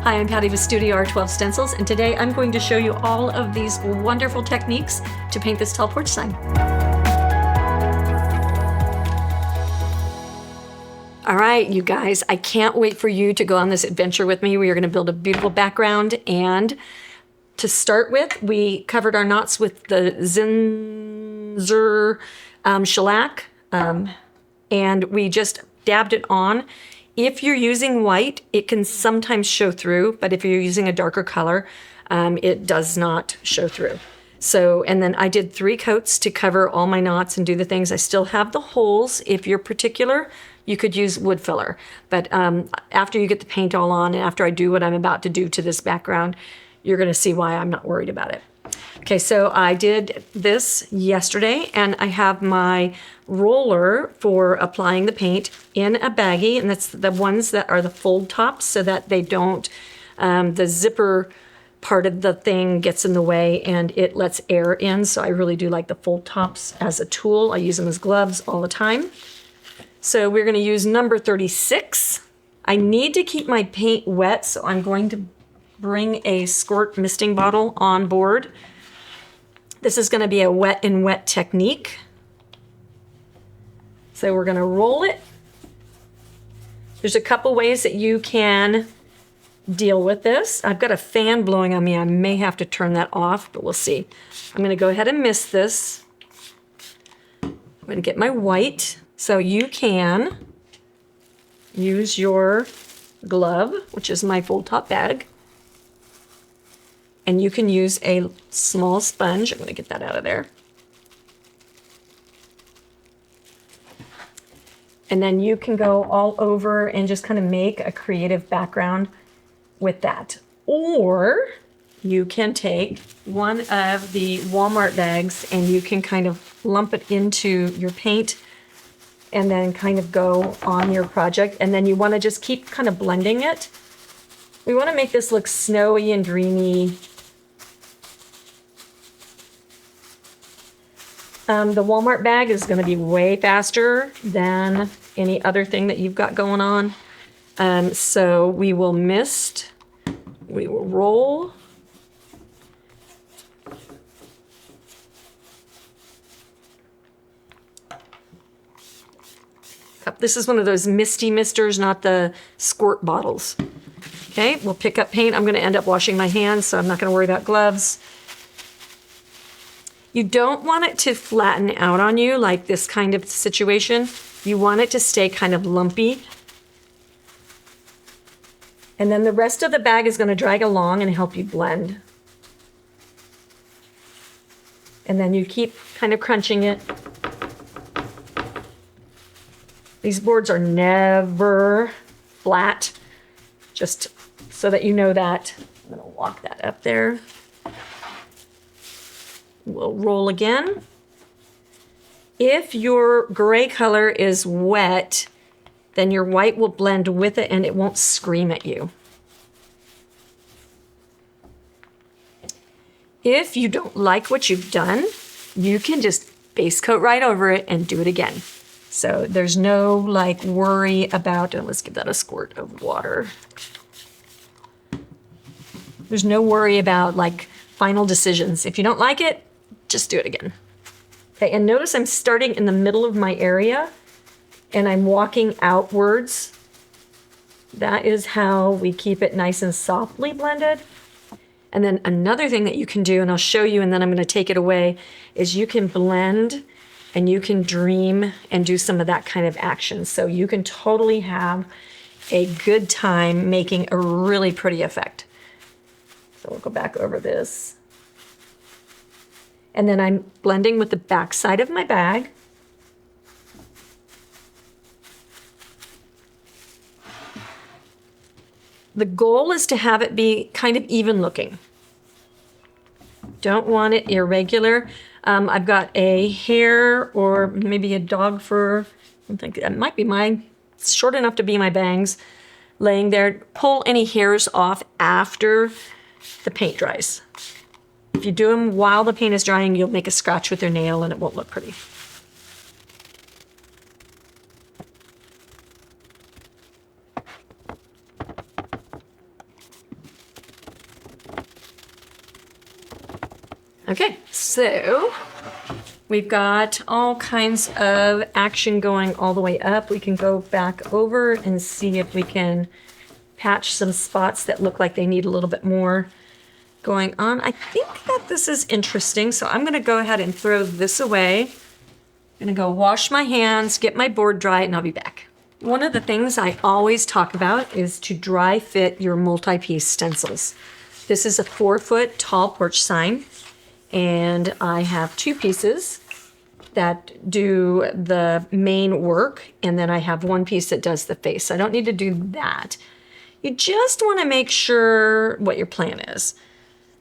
Hi, I'm Patty with Studio R12 Stencils, and today I'm going to show you all of these wonderful techniques to paint this tall porch sign. All right, you guys, I can't wait for you to go on this adventure with me. We are going to build a beautiful background, and to start with, we covered our knots with the Zinsser shellac, and we just dabbed it on. If you're using white, it can sometimes show through, but if you're using a darker color, it does not show through. So, and then I did 3 coats to cover all my knots and do the things. I still have the holes. If you're particular, you could use wood filler. But after you get the paint all on and after I do what I'm about to do to this background, you're gonna see why I'm not worried about it. Okay, so I did this yesterday, and I have my roller for applying the paint in a baggie, and that's the ones that are the fold tops so that they don't, the zipper part of the thing gets in the way and it lets air in. So I really do like the fold tops as a tool. I use them as gloves all the time. So we're gonna use number 36. I need to keep my paint wet, so I'm going to bring a squirt misting bottle on board. This is going to be a wet in wet technique. So we're going to roll it. There's a couple ways that you can deal with this. I've got a fan blowing on me. I may have to turn that off, but we'll see. I'm going to go ahead and mist this. I'm going to get my white. So you can use your glove, which is my fold top bag. And you can use a small sponge. I'm going to get that out of there. And then you can go all over and just kind of make a creative background with that. Or you can take one of the Walmart bags and you can kind of lump it into your paint and then kind of go on your project. And then you want to just keep kind of blending it. We want to make this look snowy and dreamy. The Walmart bag is going to be way faster than any other thing that you've got going on. So we will mist, we will roll. This is one of those misty misters, not the squirt bottles. Okay, we'll pick up paint. I'm going to end up washing my hands, so I'm not going to worry about gloves. You don't want it to flatten out on you like this kind of situation. You want it to stay kind of lumpy. And then the rest of the bag is going to drag along and help you blend. And then you keep kind of crunching it. These boards are never flat, just so that you know that. I'm going to walk that up there. We'll roll again. If your gray color is wet, then your white will blend with it and it won't scream at you. If you don't like what you've done, you can just base coat right over it and do it again. So there's no like worry about, and let's give that a squirt of water. There's no worry about like final decisions. If you don't like it, just do it again. Okay, and notice I'm starting in the middle of my area and I'm walking outwards. That is how we keep it nice and softly blended. And then another thing that you can do, and I'll show you and then I'm going to take it away, is you can blend and you can dream and do some of that kind of action. So you can totally have a good time making a really pretty effect. So we'll go back over this. And then I'm blending with the back side of my bag. The goal is to have it be kind of even looking. Don't want it irregular. I've got a hair or maybe a dog fur. I think that might be it's short enough to be my bangs laying there. Pull any hairs off after the paint dries. If you do them while the paint is drying, you'll make a scratch with your nail and it won't look pretty. Okay, so we've got all kinds of action going all the way up. We can go back over and see if we can patch some spots that look like they need a little bit more going on. I think that this is interesting, so I'm gonna go ahead and throw this away. I'm gonna go wash my hands, get my board dry, and I'll be back. One of the things I always talk about is to dry fit your multi-piece stencils. This is a 4-foot tall porch sign, and I have 2 pieces that do the main work, and then I have 1 piece that does the face. I don't need to do that. You just want to make sure what your plan is.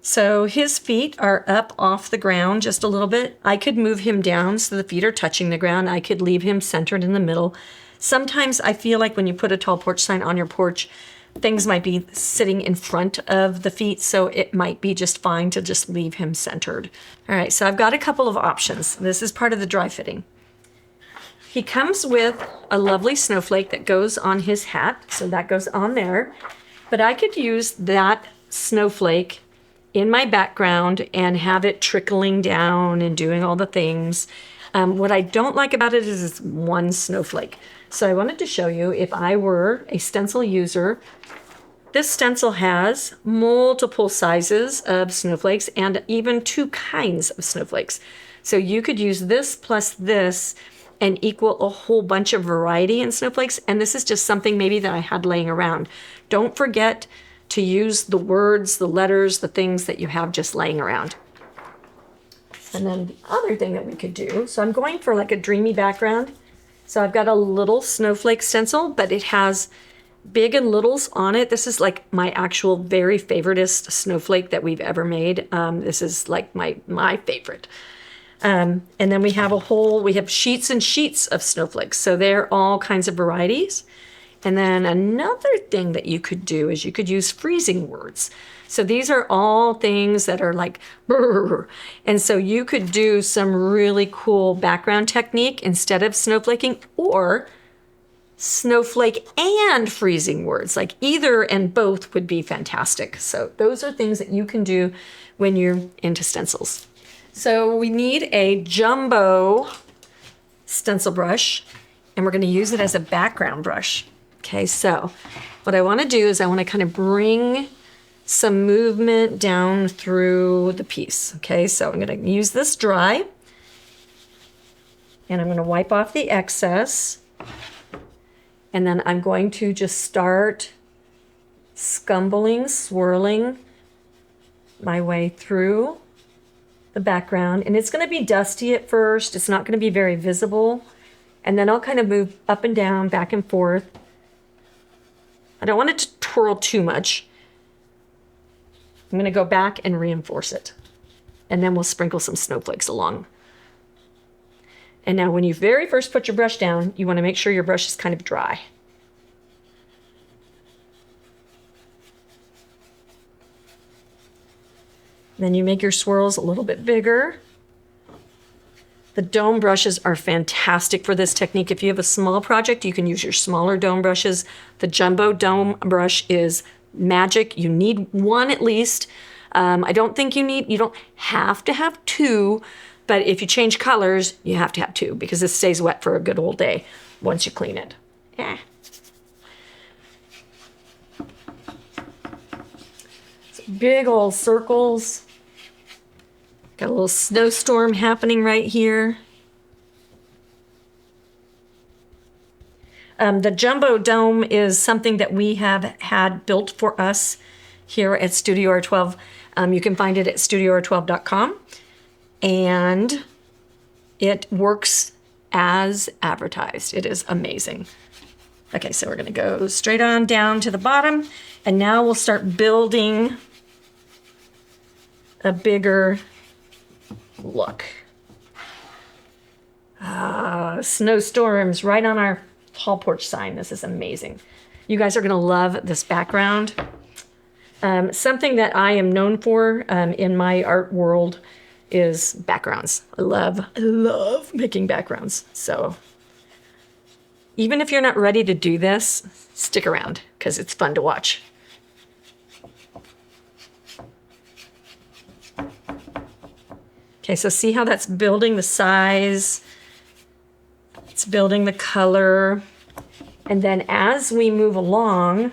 So his feet are up off the ground just a little bit. I could move him down so the feet are touching the ground. I could leave him centered in the middle. Sometimes I feel like when you put a tall porch sign on your porch, things might be sitting in front of the feet, so it might be just fine to just leave him centered. All right, so I've got a couple of options. This is part of the dry fitting. He comes with a lovely snowflake that goes on his hat, so that goes on there. But I could use that snowflake in my background and have it trickling down and doing all the things. What I don't like about it is it's 1 snowflake. So I wanted to show you, if I were a stencil user, this stencil has multiple sizes of snowflakes and even 2 kinds of snowflakes. So you could use this plus this and equal a whole bunch of variety in snowflakes. And this is just something maybe that I had laying around. Don't forget to use the words, the letters, the things that you have just laying around. And then the other thing that we could do, so I'm going for like a dreamy background. So I've got a little snowflake stencil, but it has big and littles on it. This is like my actual very favoriteest snowflake that we've ever made. This is like my favorite. And then we have sheets and sheets of snowflakes. So they're all kinds of varieties. And then another thing that you could do is you could use freezing words. So these are all things that are like, brr. And so you could do some really cool background technique instead of snowflaking, or snowflake and freezing words. Like either and both would be fantastic. So those are things that you can do when you're into stencils. So we need a jumbo stencil brush, and we're going to use it as a background brush. Okay, so what I want to do is I want to kind of bring some movement down through the piece. Okay, so I'm going to use this dry, and I'm going to wipe off the excess, and then I'm going to just start scumbling, swirling my way through the background. And it's going to be dusty at first. It's not going to be very visible. And then I'll kind of move up and down, back and forth. I don't want it to twirl too much. I'm going to go back and reinforce it. And then we'll sprinkle some snowflakes along. And now when you very first put your brush down, you want to make sure your brush is kind of dry. Then you make your swirls a little bit bigger. The dome brushes are fantastic for this technique. If you have a small project, you can use your smaller dome brushes. The jumbo dome brush is magic. You need 1 at least. I don't think you don't have to have 2, but if you change colors, you have to have 2 because this stays wet for a good old day once you clean it. Yeah. So big old circles. Got a little snowstorm happening right here. The jumbo dome is something that we have had built for us here at Studio R12. You can find it at studior12.com, and it works as advertised. It is amazing. Okay, so we're going to go straight on down to the bottom, and now we'll start building a bigger look. Snowstorms right on our tall porch sign. This is amazing. You guys are going to love this background. Something that I am known for in my art world is backgrounds. I love making backgrounds. So even if you're not ready to do this, stick around because it's fun to watch. Okay, so see how that's building the size, it's building the color. And then as we move along,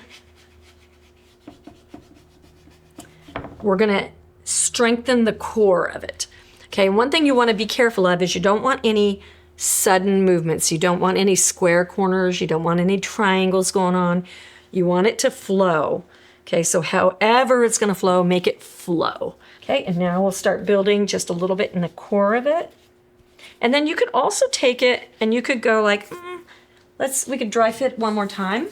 we're gonna strengthen the core of it. Okay, one thing you wanna be careful of is you don't want any sudden movements. You don't want any square corners. You don't want any triangles going on. You want it to flow. Okay, so however it's gonna flow, make it flow. Okay, and now we'll start building just a little bit in the core of it. And then you could also take it and you could go like, we could dry fit one more time.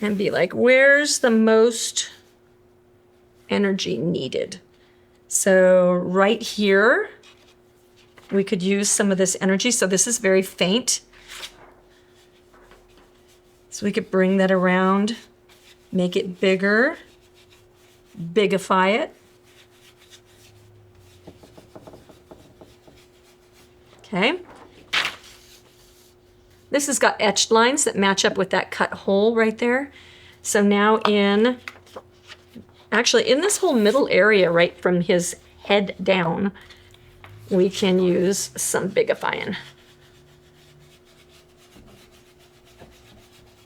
And be like, where's the most energy needed? So right here, we could use some of this energy. So this is very faint. So we could bring that around, make it bigger, bigify it. Okay. This has got etched lines that match up with that cut hole right there. So now actually in this whole middle area, right from his head down, we can use some bigifying.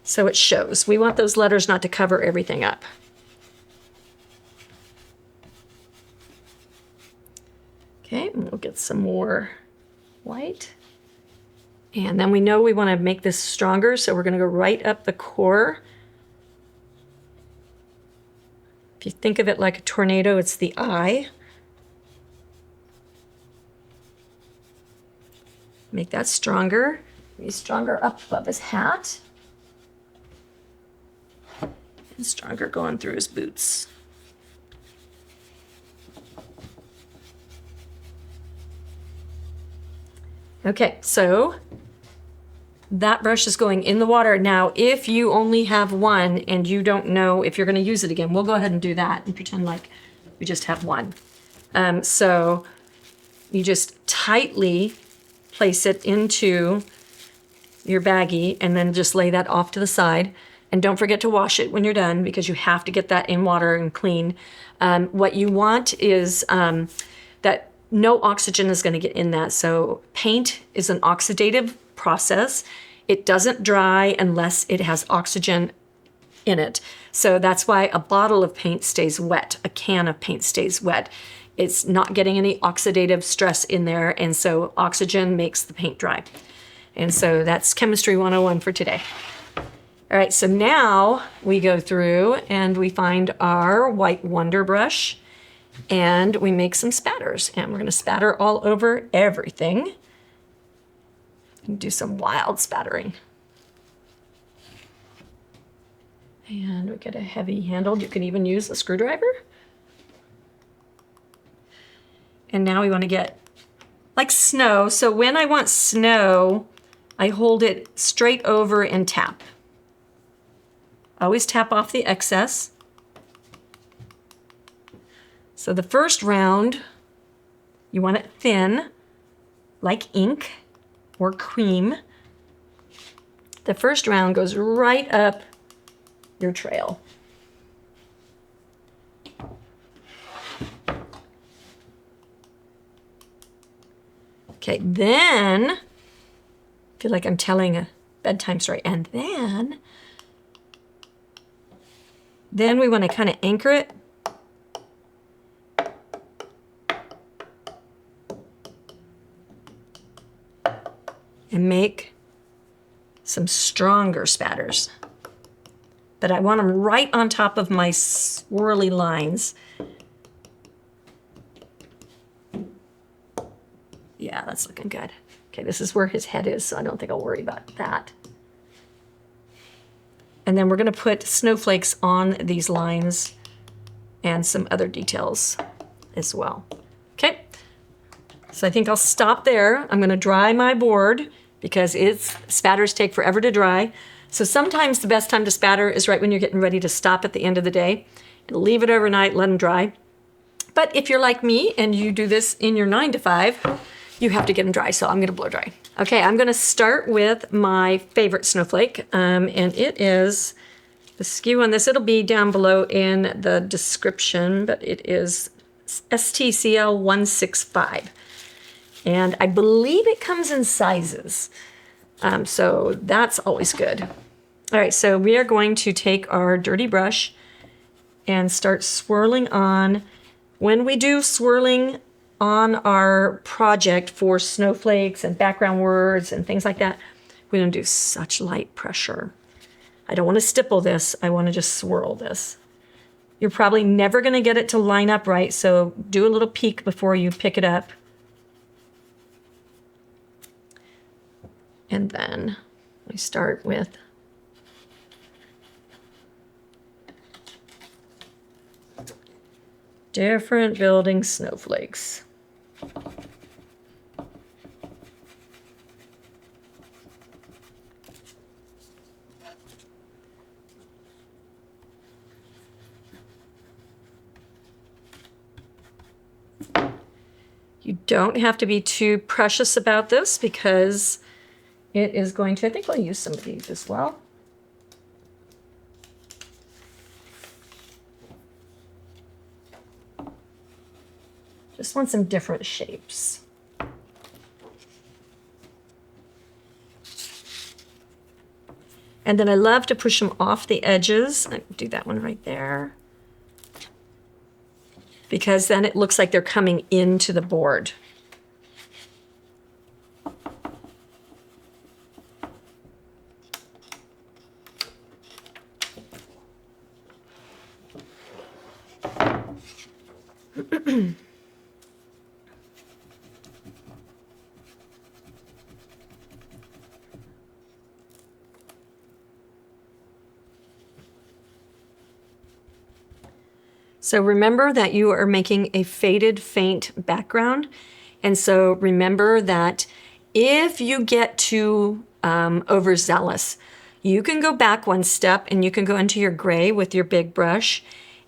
So it shows. We want those letters not to cover everything up. Okay, and we'll get some more white. And then we know we want to make this stronger, so we're going to go right up the core. If you think of it like a tornado, it's the eye. Make that stronger. Be stronger up above his hat. And stronger going through his boots. Okay, so that brush is going in the water. Now, if you only have one and you don't know if you're going to use it again, we'll go ahead and do that and pretend like we just have one. So you just tightly place it into your baggie and then just lay that off to the side. And don't forget to wash it when you're done because you have to get that in water and clean. What you want is that no oxygen is going to get in that. So paint is an oxidative process. It doesn't dry unless it has oxygen in it. So that's why a bottle of paint stays wet. A can of paint stays wet. It's not getting any oxidative stress in there. And so oxygen makes the paint dry. And so that's Chemistry 101 for today. All right, so now we go through and we find our white Wonder Brush and we make some spatters. And we're gonna spatter all over everything. And do some wild spattering. And we get a heavy handled, you can even use a screwdriver. And now we wanna get like snow. So when I want snow, I hold it straight over and tap. Always tap off the excess. So the first round, you want it thin, like ink or cream. The first round goes right up your trail. Okay, then, I feel like I'm telling a bedtime story, and then we want to kind of anchor it. And make some stronger spatters. But I want them right on top of my swirly lines. Yeah, that's looking good. Okay, this is where his head is, so I don't think I'll worry about that. And then we're gonna put snowflakes on these lines and some other details as well. Okay, so I think I'll stop there. I'm gonna dry my board because spatters take forever to dry. So sometimes the best time to spatter is right when you're getting ready to stop at the end of the day. And leave it overnight, let them dry. But if you're like me and you do this in your 9 to 5, you have to get them dry, so I'm gonna blow dry. Okay, I'm gonna start with my favorite snowflake, and it is The SKU on this, it'll be down below in the description, but it is STCL 165. And I believe it comes in sizes. So that's always good. All right, so we are going to take our dirty brush and start swirling on. When we do swirling on our project for snowflakes and background words and things like that, we don't do such light pressure. I don't want to stipple this. I want to just swirl this. You're probably never going to get it to line up right, so do a little peek before you pick it up. And then we start with different building snowflakes. You don't have to be too precious about this because it is going to, I think I'll use some of these as well. Just want some different shapes. And then I love to push them off the edges. I do that one right there. Because then it looks like they're coming into the board. So remember that you are making a faded faint background. And so remember that if you get too overzealous, you can go back one step and you can go into your gray with your big brush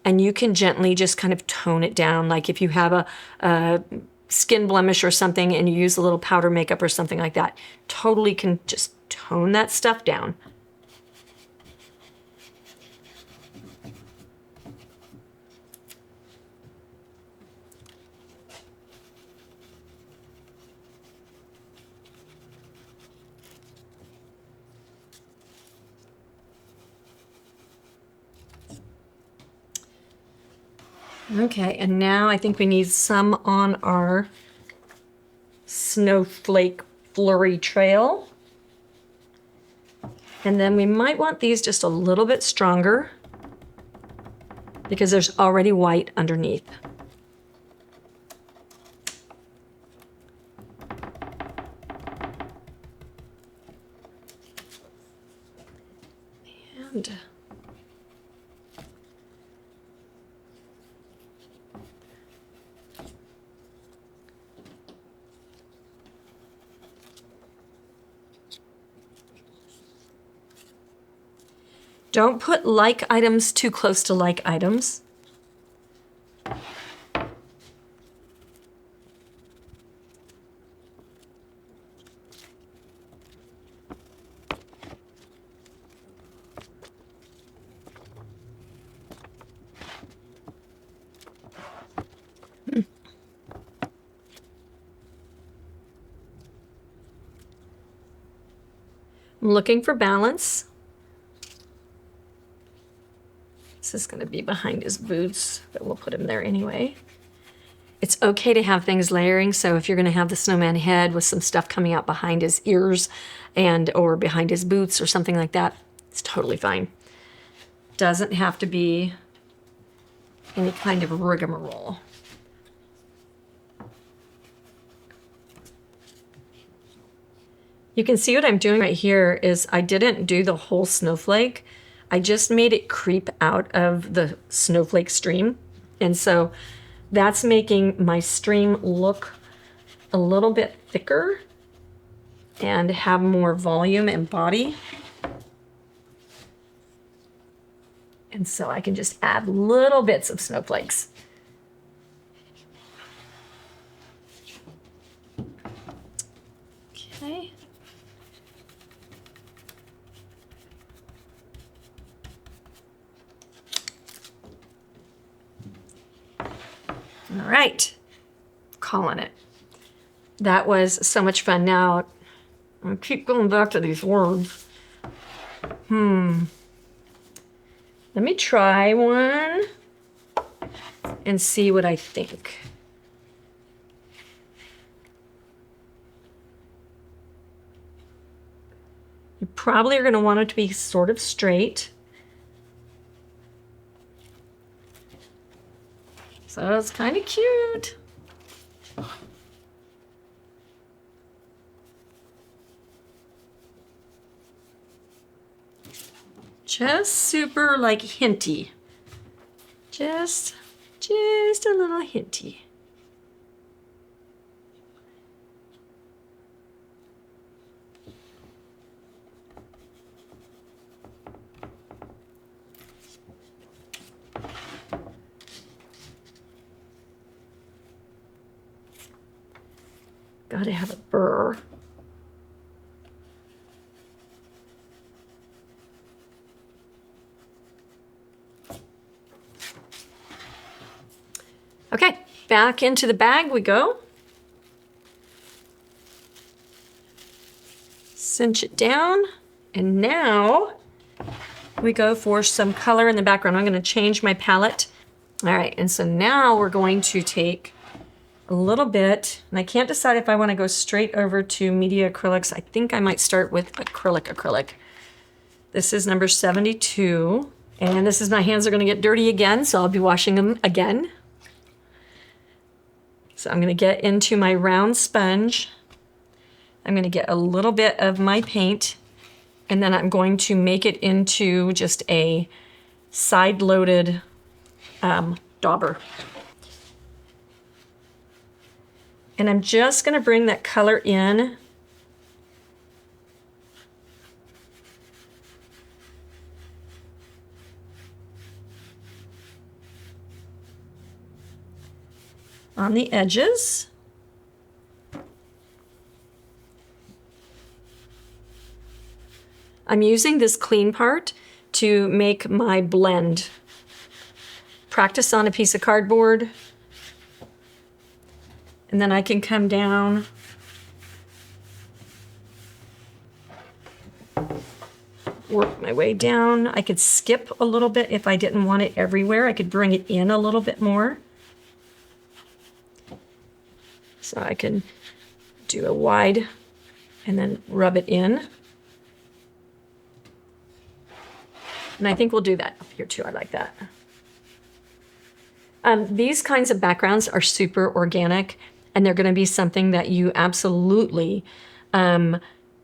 and you can gently just kind of tone it down. Like if you have a skin blemish or something and you use a little powder makeup or something like that, totally can just tone that stuff down. Okay, and now I think we need some on our snowflake flurry trail. And then we might want these just a little bit stronger because there's already white underneath. And don't put like items too close to like items. I'm looking for balance. This is going to be behind his boots, but we'll put him there anyway. It's okay to have things layering, so if you're going to have the snowman head with some stuff coming out behind his ears and or behind his boots or something like that, it's totally fine. Doesn't have to be any kind of rigmarole. You can see what I'm doing right here is I didn't do the whole snowflake. I just made it creep out of the snowflake stream. And so that's making my stream look a little bit thicker and have more volume and body. And so I can just add little bits of snowflakes. Okay. All right, calling it. That was so much fun. Now, I keep going back to these words. Let me try one and see what I think. You probably are going to want it to be sort of straight. So it's kind of cute. Just super like hinty. Just a little hinty. Gotta have a burr. Okay, back into the bag we go. Cinch it down, and now we go for some color in the background. I'm going to change my palette. All right, and so now we're going to take a little bit, and I can't decide if I want to go straight over to media acrylics. I think I might start with acrylic. This is number 72, and this is, my hands are going to get dirty again, so I'll be washing them again. So I'm going to get into my round sponge. I'm going to get a little bit of my paint, and then I'm going to make it into just a side-loaded dauber. And I'm just going to bring that color in. On the edges. I'm using this clean part to make my blend. Practice on a piece of cardboard. And then I can come down work my way down. I could skip a little bit if I didn't want it everywhere. I could bring it in a little bit more. So I can do a wide and then rub it in. And I think we'll do that up here too. I like that. These kinds of backgrounds are super organic, and they're going to be something that you absolutely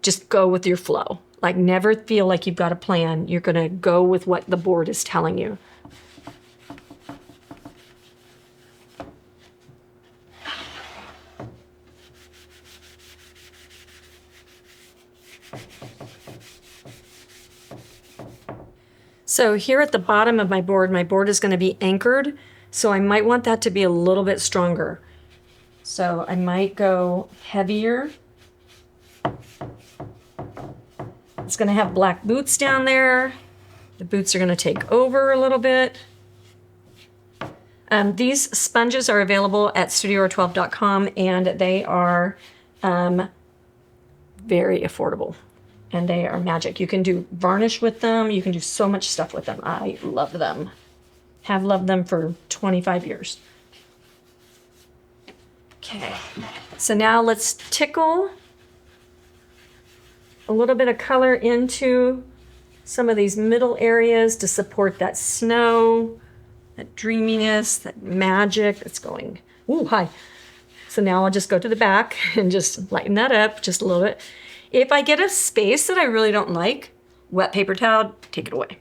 just go with your flow. Like, never feel like you've got a plan. You're going to go with what the board is telling you. So here at the bottom of my board is going to be anchored, so I might want that to be a little bit stronger. So I might go heavier. It's going to have black boots down there. The boots are going to take over a little bit. These sponges are available at studior12.com, and they are very affordable. And they are magic. You can do varnish with them. You can do so much stuff with them. I love them. Have loved them for 25 years. Okay, so now let's tickle a little bit of color into some of these middle areas to support that snow, that dreaminess, that magic that's going, ooh, hi. So now I'll just go to the back and just lighten that up just a little bit. If I get a space that I really don't like, wet paper towel, take it away.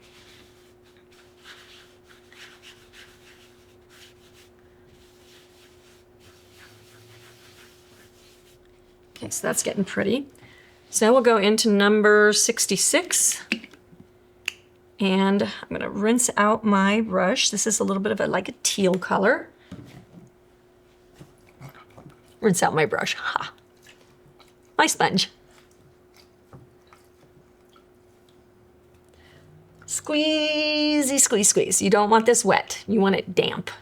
Okay, so that's getting pretty. So now we'll go into number 66. And I'm going to rinse out my brush. This is a little bit of like a teal color. Rinse out my brush. Ha. My sponge. Squeezy, squeeze, squeeze. You don't want this wet. You want it damp.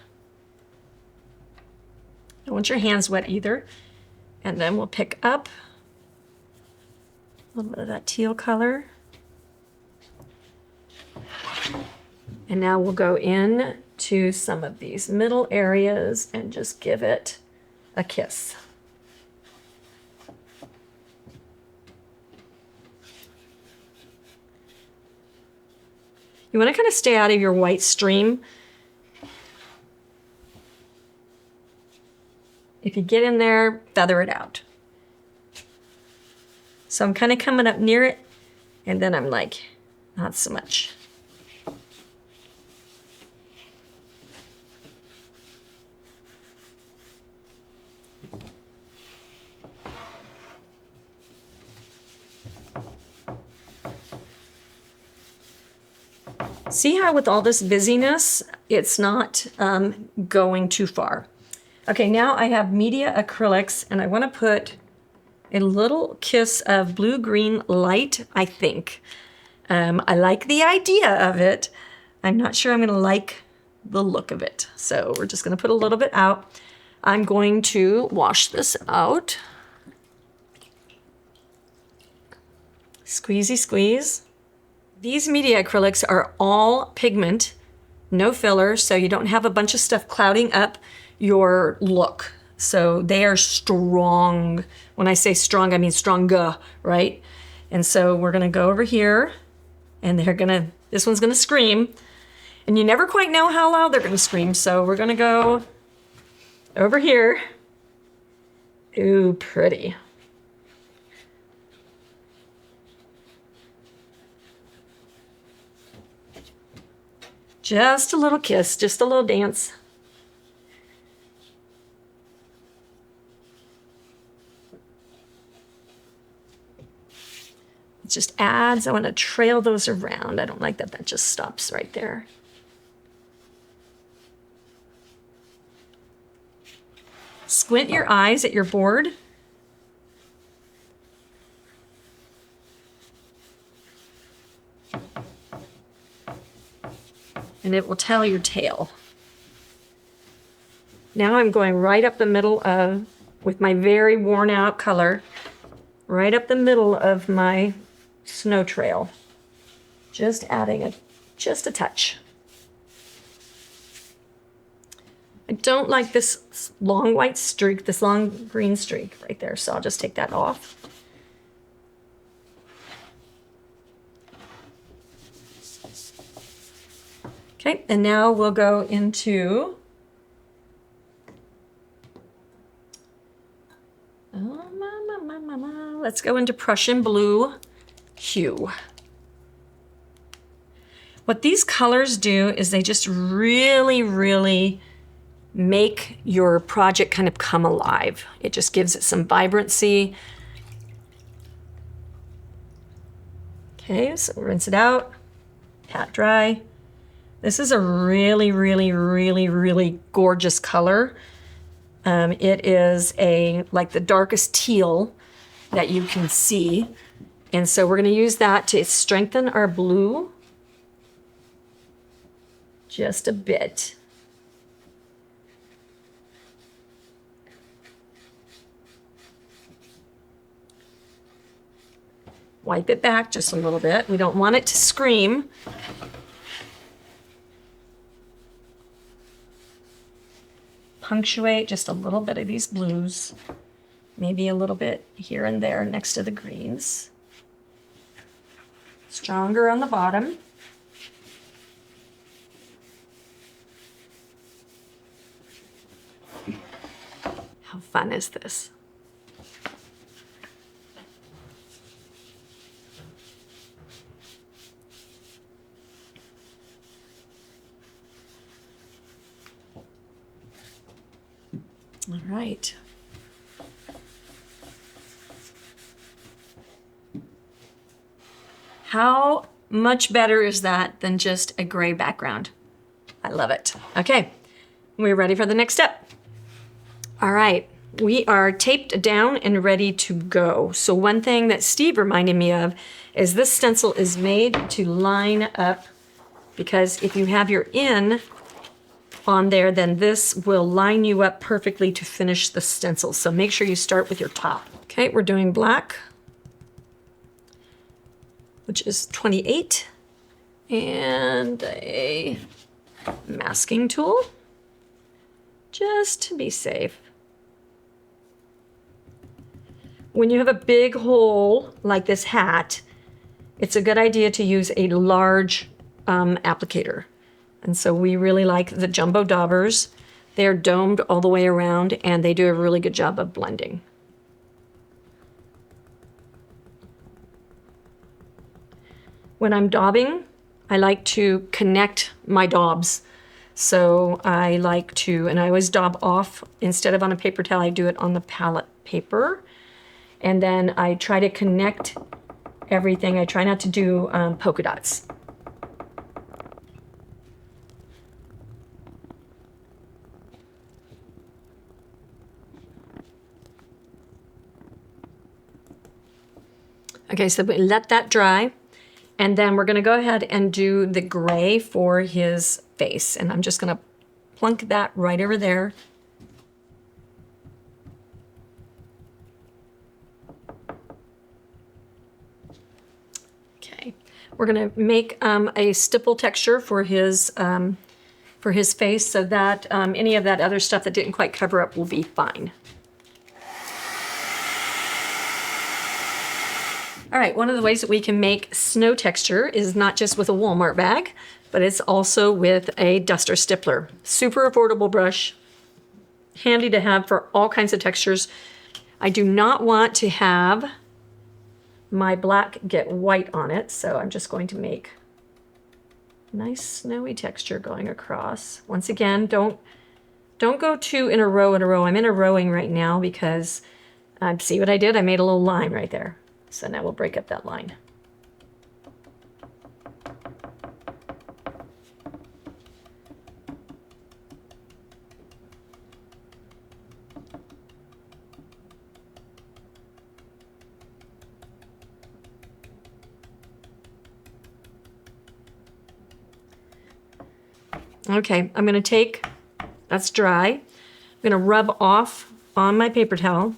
Don't want your hands wet either. And then we'll pick up a little bit of that teal color. And now we'll go in to some of these middle areas and just give it a kiss. You want to kind of stay out of your white stream. If you get in there, feather it out. So I'm kind of coming up near it, and then I'm like, not so much. See how with all this busyness, it's not going too far. Okay, now I have media acrylics, and I want to put a little kiss of blue-green light, I think. I like the idea of it. I'm not sure I'm going to like the look of it. So we're just going to put a little bit out. I'm going to wash this out. Squeezy squeeze. These media acrylics are all pigment, no filler, so you don't have a bunch of stuff clouding up your look. So they are strong. When I say strong, I mean stronger, right? And so we're gonna go over here, and this one's gonna scream. And you never quite know how loud they're gonna scream, so we're gonna go over here. Ooh, pretty. Just a little kiss, just a little dance. It just adds, I want to trail those around. I don't like that just stops right there. Squint your eyes at your board. And it will tell your tail. Now I'm going right up the middle with my very worn out color, right up the middle of my snow trail. Just adding just a touch. I don't like this long white streak, this long green streak right there, so I'll just take that off. Okay, and now we'll go into let's go into Prussian blue hue. What these colors do is they just really, really make your project kind of come alive. It just gives it some vibrancy. Okay, so rinse it out, pat dry. This is a really, really, really, really gorgeous color. It is like the darkest teal that you can see. And so we're going to use that to strengthen our blue just a bit. Wipe it back just a little bit. We don't want it to scream. Punctuate just a little bit of these blues, maybe a little bit here and there next to the greens. Stronger on the bottom. How fun is this? All right. How much better is that than just a gray background? I love it. Okay, we're ready for the next step. All right, we are taped down and ready to go. So one thing that Steve reminded me of is this stencil is made to line up, because if you have your in on there, then this will line you up perfectly to finish the stencil. So make sure you start with your top. Okay, we're doing black, which is 28, and a masking tool, just to be safe. When you have a big hole like this hat, it's a good idea to use a large applicator. And so we really like the jumbo daubers. They're domed all the way around, and they do a really good job of blending. When I'm daubing, I like to connect my daubs. So I like to, and I always daub off, instead of on a paper towel, I do it on the palette paper. And then I try to connect everything. I try not to do polka dots. Okay, so we let that dry. And then we're gonna go ahead and do the gray for his face. And I'm just gonna plunk that right over there. Okay, we're gonna make a stipple texture for his face, so that any of that other stuff that didn't quite cover up will be fine. All right, one of the ways that we can make snow texture is not just with a Walmart bag, but it's also with a duster stippler. Super affordable brush, handy to have for all kinds of textures. I do not want to have my black get white on it, so I'm just going to make a nice snowy texture going across. Once again, don't go two in a row. I'm in a rowing right now because see what I did? I made a little line right there. So now we'll break up that line. Okay, I'm gonna take, that's dry. I'm gonna rub off on my paper towel,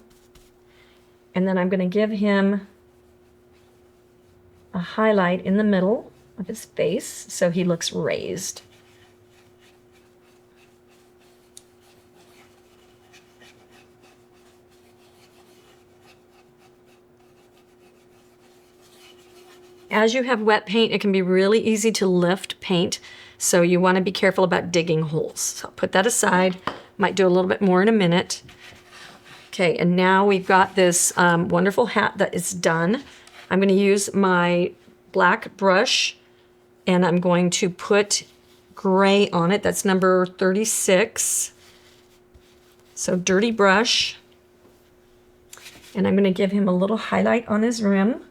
and then I'm gonna give him a highlight in the middle of his face so he looks raised. As you have wet paint, it can be really easy to lift paint, so you want to be careful about digging holes. So I'll put that aside. Might do a little bit more in a minute. Okay, and now we've got this wonderful hat that is done. I'm going to use my black brush, and I'm going to put gray on it. That's number 36. So dirty brush. And I'm going to give him a little highlight on his rim.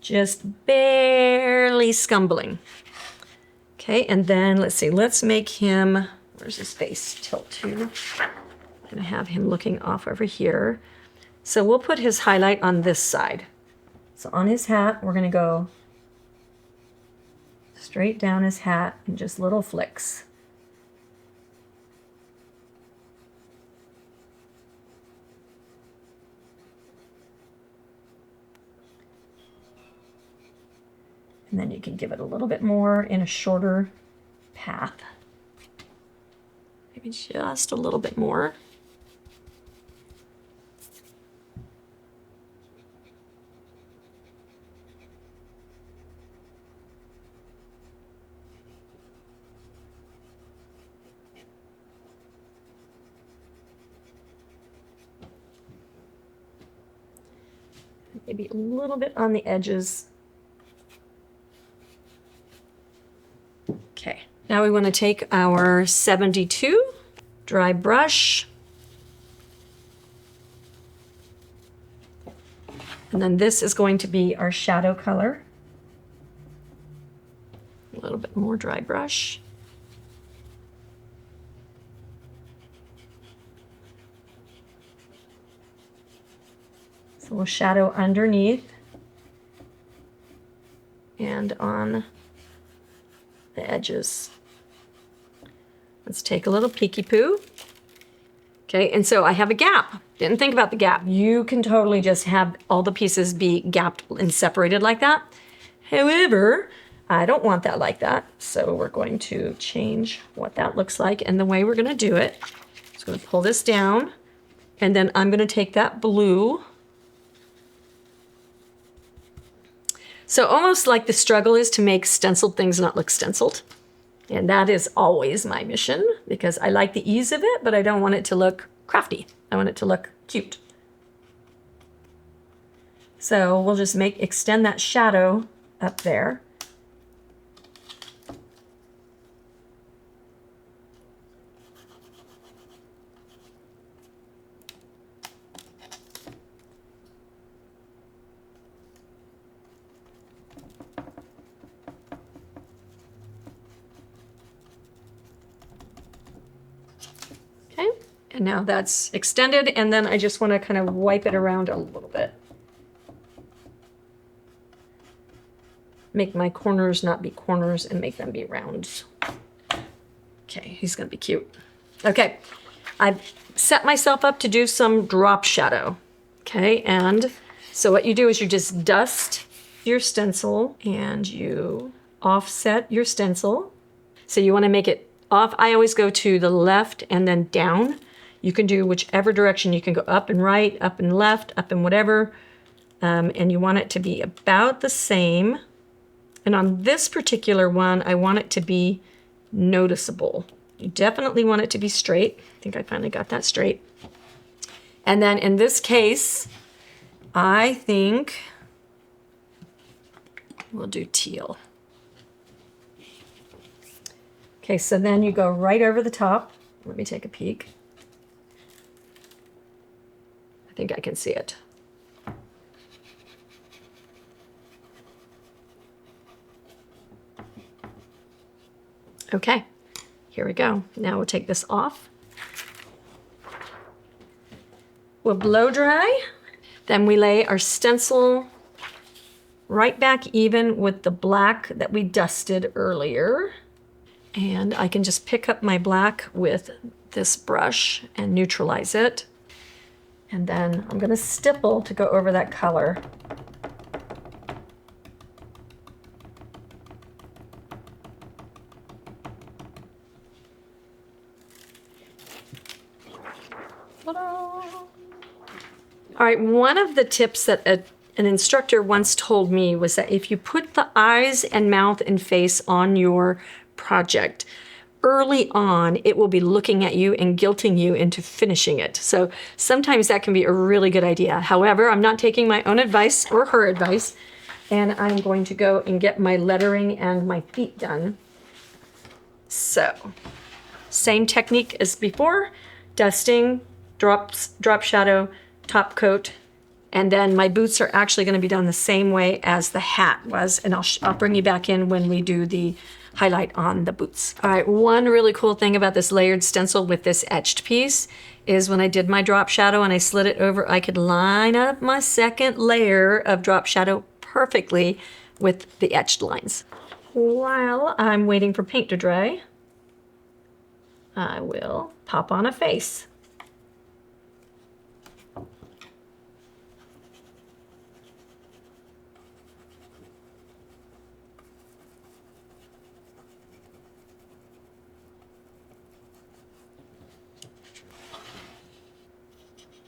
Just barely scumbling. Okay, and then let's see, let's make him, where's his face tilt to? I'm gonna have him looking off over here. So we'll put his highlight on this side. So on his hat, we're gonna go straight down his hat and just little flicks. And then you can give it a little bit more in a shorter path. Maybe just a little bit more. Maybe a little bit on the edges. Okay, now we want to take our 72 dry brush, and then this is going to be our shadow color. A little bit more dry brush. So we'll shadow underneath. and on the edges. Let's take a little peeky poo. Okay, and so I have a gap. Didn't think about the gap. You can totally just have all the pieces be gapped and separated like that. However, I don't want that like that. So we're going to change what that looks like. And the way we're gonna do it, is gonna pull this down, and then I'm gonna take that blue. So almost like the struggle is to make stenciled things not look stenciled. And that is always my mission, because I like the ease of it, but I don't want it to look crafty. I want it to look cute. So we'll just extend that shadow up there. Okay, and now that's extended, and then I just want to kind of wipe it around a little bit. Make my corners not be corners and make them be rounds. Okay, he's gonna be cute. Okay, I've set myself up to do some drop shadow. Okay, and so what you do is you just dust your stencil and you offset your stencil. So you want to make it off. I always go to the left and then down. You can do whichever direction. You can go up and right, up and left, up and whatever. And you want it to be about the same. And on this particular one, I want it to be noticeable. You definitely want it to be straight. I think I finally got that straight. And then in this case, I think we'll do teal. Okay, so then you go right over the top. Let me take a peek. I think I can see it. Okay, here we go. Now we'll take this off. We'll blow dry. Then we lay our stencil right back even with the black that we dusted earlier. And I can just pick up my black with this brush and neutralize it. And then I'm gonna stipple to go over that color. All right, one of the tips that an instructor once told me was that if you put the eyes and mouth and face on your project early on, it will be looking at you and guilting you into finishing it. So sometimes that can be a really good idea. However, I'm not taking my own advice or her advice, and I'm going to go and get my lettering and my feet done. So, same technique as before, dusting, drop shadow, top coat, and then my boots are actually going to be done the same way as the hat was, and I'll bring you back in when we do the highlight on the boots. All right, one really cool thing about this layered stencil with this etched piece is when I did my drop shadow and I slid it over, I could line up my second layer of drop shadow perfectly with the etched lines. While I'm waiting for paint to dry, I will pop on a face.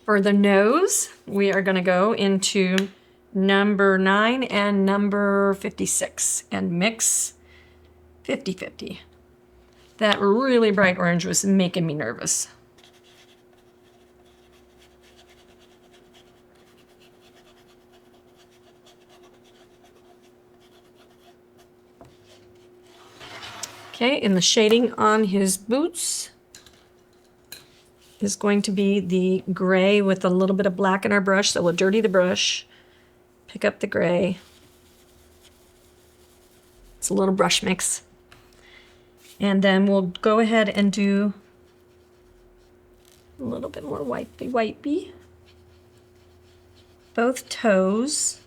For the nose, we are going to go into number 9 and number 56 and mix 50-50. That really bright orange was making me nervous. Okay, and the shading on his boots is going to be the gray with a little bit of black in our brush, so we'll dirty the brush, pick up the gray. It's a little brush mix. And then we'll go ahead and do a little bit more wipey. Both toes.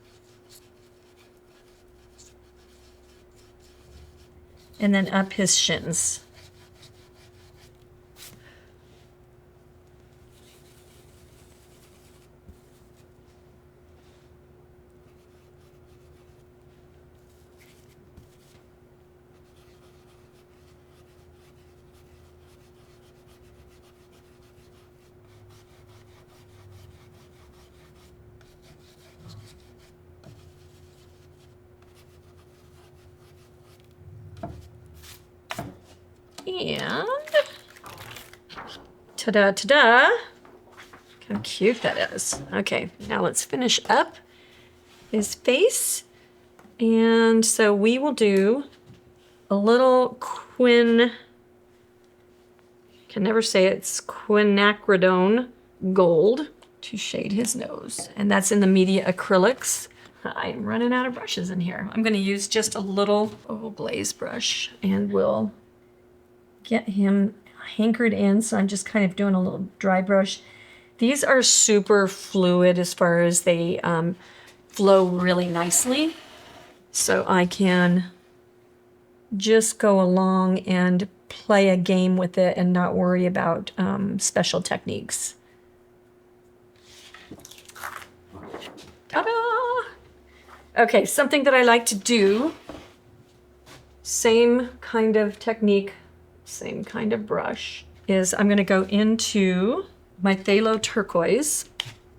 and then up his shins. And ta-da, ta-da. How cute that is. Okay, now let's finish up his face. And so we will do a little can never say it, it's quinacridone gold to shade his nose. And that's in the media acrylics. I'm running out of brushes in here. I'm gonna use just a little glaze brush and we'll get him hankered in. So I'm just kind of doing a little dry brush. These are super fluid as far as they flow really nicely. So I can just go along and play a game with it and not worry about special techniques. Ta-da! Okay, something that I like to do, same kind of technique, same kind of brush, is I'm gonna go into my phthalo turquoise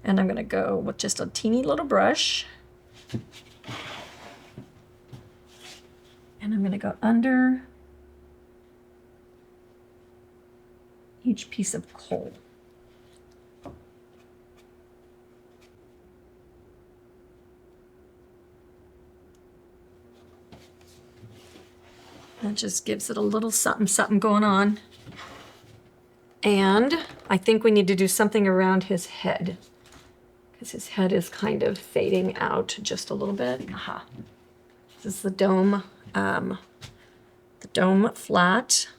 and I'm gonna go with just a teeny little brush. And I'm gonna go under each piece of coal. That just gives it a little something, something going on. And I think we need to do something around his head because his head is kind of fading out just a little bit. Aha. This is the dome flat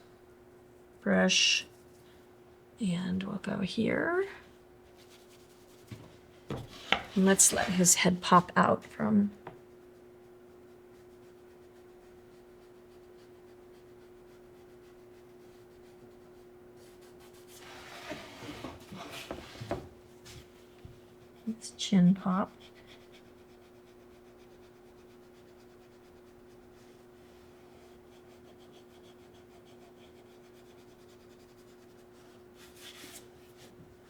brush. And we'll go here. And let's let his head pop out from its chin pop.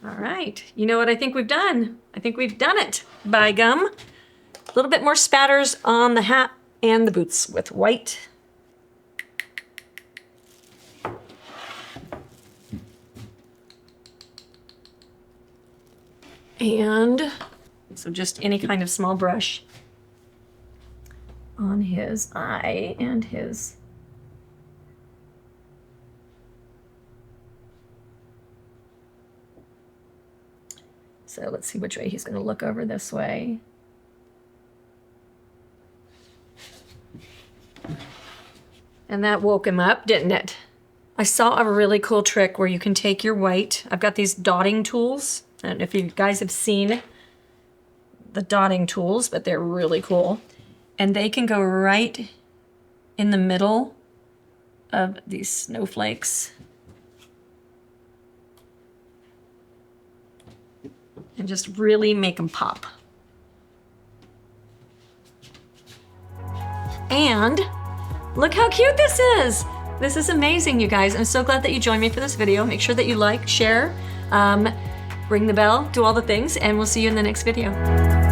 All right, you know what I think we've done? I think we've done it, by gum. A little bit more spatters on the hat and the boots with white. And so just any kind of small brush on his eye and his so let's see which way he's going to look over this way. And that woke him up, didn't it? I saw a really cool trick where you can take your white. I've got these dotting tools. I don't know if you guys have seen the dotting tools, but they're really cool. And they can go right in the middle of these snowflakes. And just really make them pop. And look how cute this is. This is amazing, you guys. I'm so glad that you joined me for this video. Make sure that you like, share, ring the bell, do all the things, and we'll see you in the next video.